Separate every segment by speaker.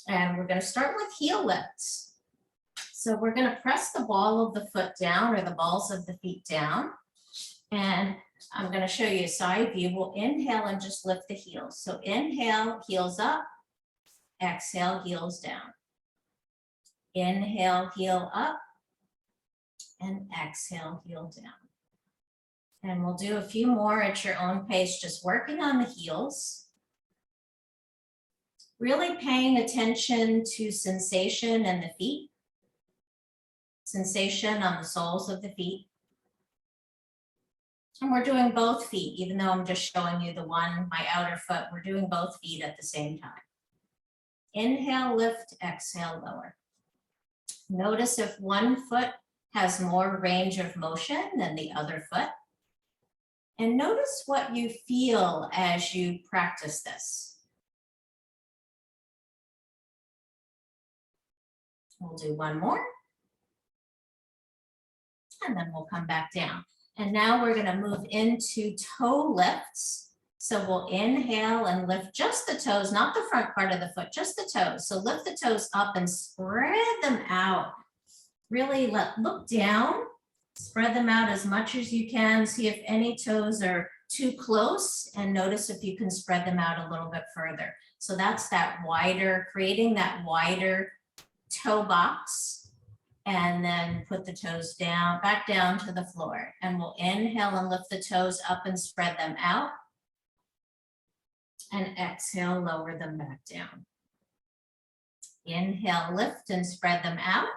Speaker 1: And we're going to start with heel lifts. So we're going to press the ball of the foot down, or the balls of the feet down. And I'm going to show you a side view. We'll inhale and just lift the heels. So inhale, heels up. Exhale, heels down. Inhale, heel up. And exhale, heel down. And we'll do a few more at your own pace, just working on the heels. Really paying attention to sensation in the feet. Sensation on the soles of the feet. And we're doing both feet, even though I'm just showing you the one, my outer foot, we're doing both feet at the same time. Inhale, lift, exhale, lower. Notice if one foot has more range of motion than the other foot. And notice what you feel as you practice this. We'll do one more. And then we'll come back down. And now we're going to move into toe lifts. So we'll inhale and lift just the toes, not the front part of the foot, just the toes. So lift the toes up and spread them out. Really look down, spread them out as much as you can. See if any toes are too close, and notice if you can spread them out a little bit further. So that's that wider, creating that wider toe box. And then put the toes down, back down to the floor. And we'll inhale and lift the toes up and spread them out. And exhale, lower them back down. Inhale, lift and spread them out.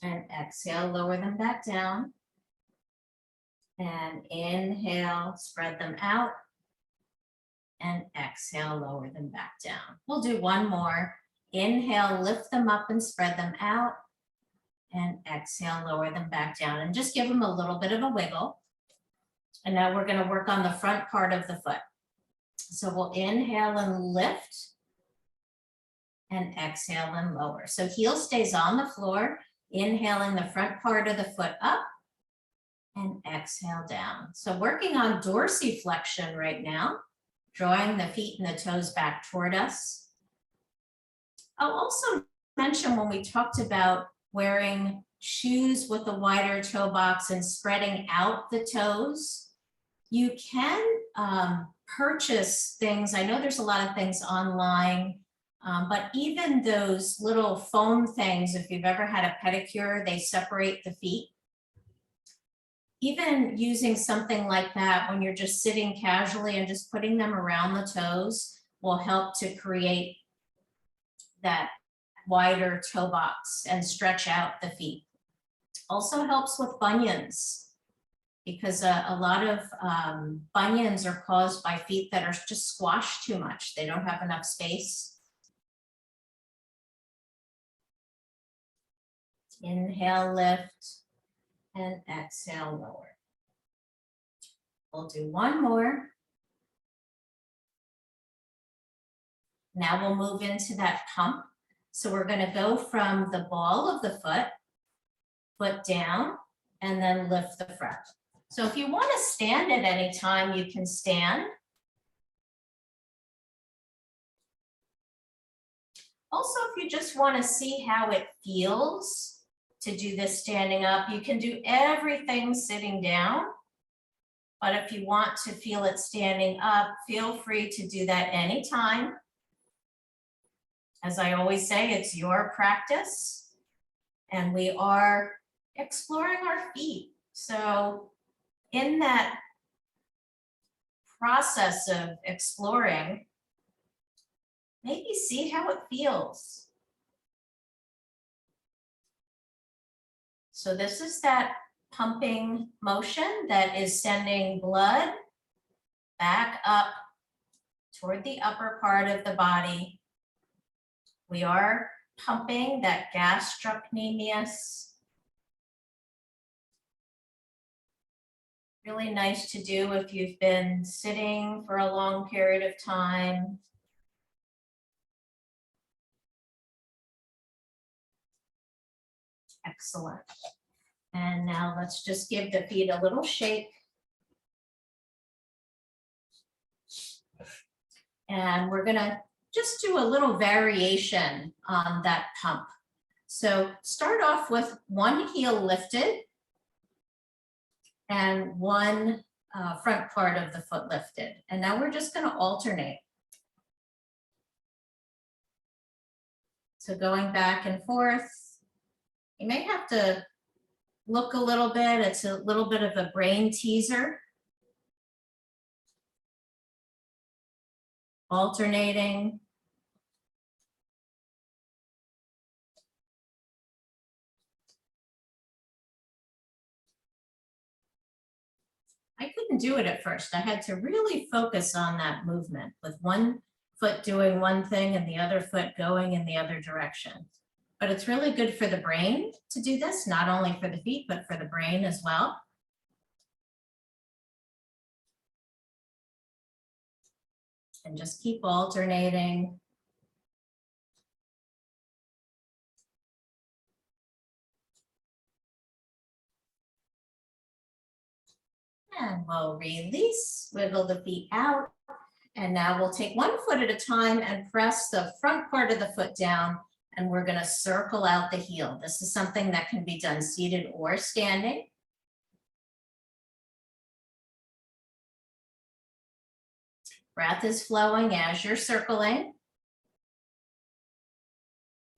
Speaker 1: And exhale, lower them back down. And inhale, spread them out. And exhale, lower them back down. We'll do one more. Inhale, lift them up and spread them out. And exhale, lower them back down. And just give them a little bit of a wiggle. And now we're going to work on the front part of the foot. So we'll inhale and lift. And exhale and lower. So heel stays on the floor. Inhaling the front part of the foot up. And exhale down. So working on dorsiflexion right now. Drawing the feet and the toes back toward us. I'll also mention when we talked about wearing shoes with a wider toe box and spreading out the toes, you can purchase things. I know there's a lot of things online, but even those little foam things, if you've ever had a pedicure, they separate the feet. Even using something like that when you're just sitting casually and just putting them around the toes will help to create that wider toe box and stretch out the feet. Also helps with bunions, because a lot of bunions are caused by feet that are just squashed too much. They don't have enough space. Inhale, lift, and exhale, lower. We'll do one more. Now we'll move into that pump. So we're going to go from the ball of the foot down, and then lift the front. So if you want to stand at any time, you can stand. Also, if you just want to see how it feels to do this standing up, you can do everything sitting down. But if you want to feel it standing up, feel free to do that anytime. As I always say, it's your practice, and we are exploring our feet. So in that process of exploring, maybe see how it feels. So this is that pumping motion that is sending blood back up toward the upper part of the body. We are pumping that gastrocnemius. Really nice to do if you've been sitting for a long period of time. Excellent. And now let's just give the feet a little shake. And we're going to just do a little variation on that pump. So start off with one heel lifted and one front part of the foot lifted. And now we're just going to alternate. So going back and forth, you may have to look a little bit. It's a little bit of a brain teaser. Alternating. I couldn't do it at first. I had to really focus on that movement with one foot doing one thing and the other foot going in the other direction. But it's really good for the brain to do this, not only for the feet, but for the brain as well. And just keep alternating. And we'll release, wiggle the feet out. And now we'll take one foot at a time and press the front part of the foot down, and we're going to circle out the heel. This is something that can be done seated or standing. Breath is flowing as you're circling.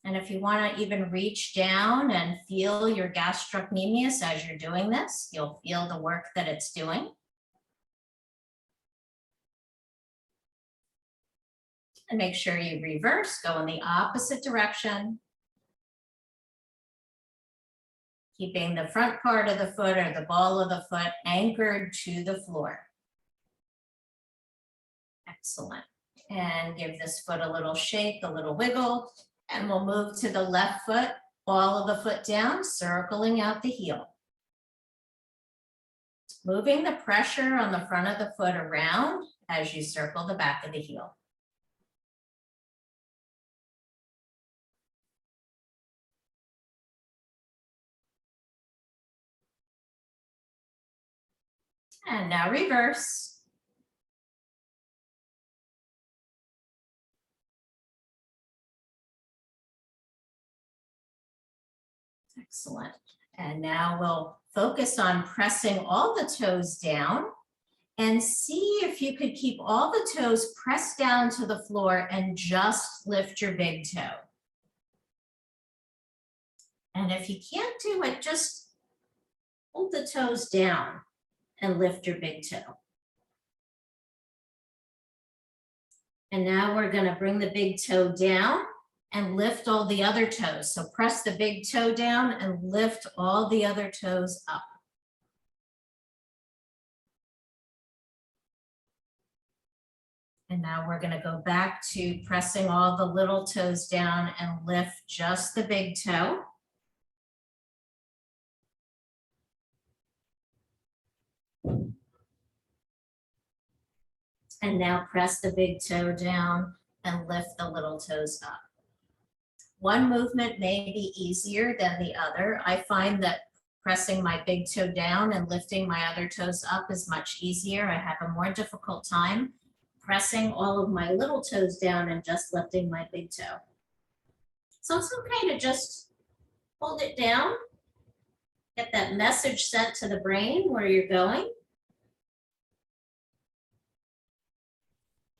Speaker 1: And if you want to even reach down and feel your gastrocnemius as you're doing this, you'll feel the work that it's doing. And make sure you reverse, go in the opposite direction. Keeping the front part of the foot or the ball of the foot anchored to the floor. Excellent. And give this foot a little shake, a little wiggle, and we'll move to the left foot, ball of the foot down, circling out the heel. Moving the pressure on the front of the foot around as you circle the back of the heel. And now reverse. Excellent. And now we'll focus on pressing all the toes down and see if you could keep all the toes pressed down to the floor and just lift your big toe. And if you can't do it, just hold the toes down and lift your big toe. And now we're going to bring the big toe down and lift all the other toes. So press the big toe down and lift all the other toes up. And now we're going to go back to pressing all the little toes down and lift just the big toe. And now press the big toe down and lift the little toes up. One movement may be easier than the other. I find that pressing my big toe down and lifting my other toes up is much easier. I have a more difficult time pressing all of my little toes down and just lifting my big toe. So it's okay to just hold it down, get that message sent to the brain where you're going.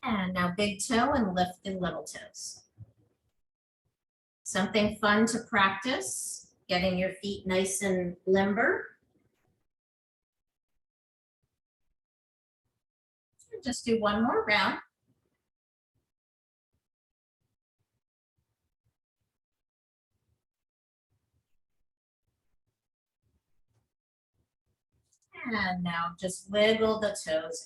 Speaker 1: And now big toe and lift the little toes. Something fun to practice, getting your feet nice and limber. Just do one more round. And now just wiggle the toes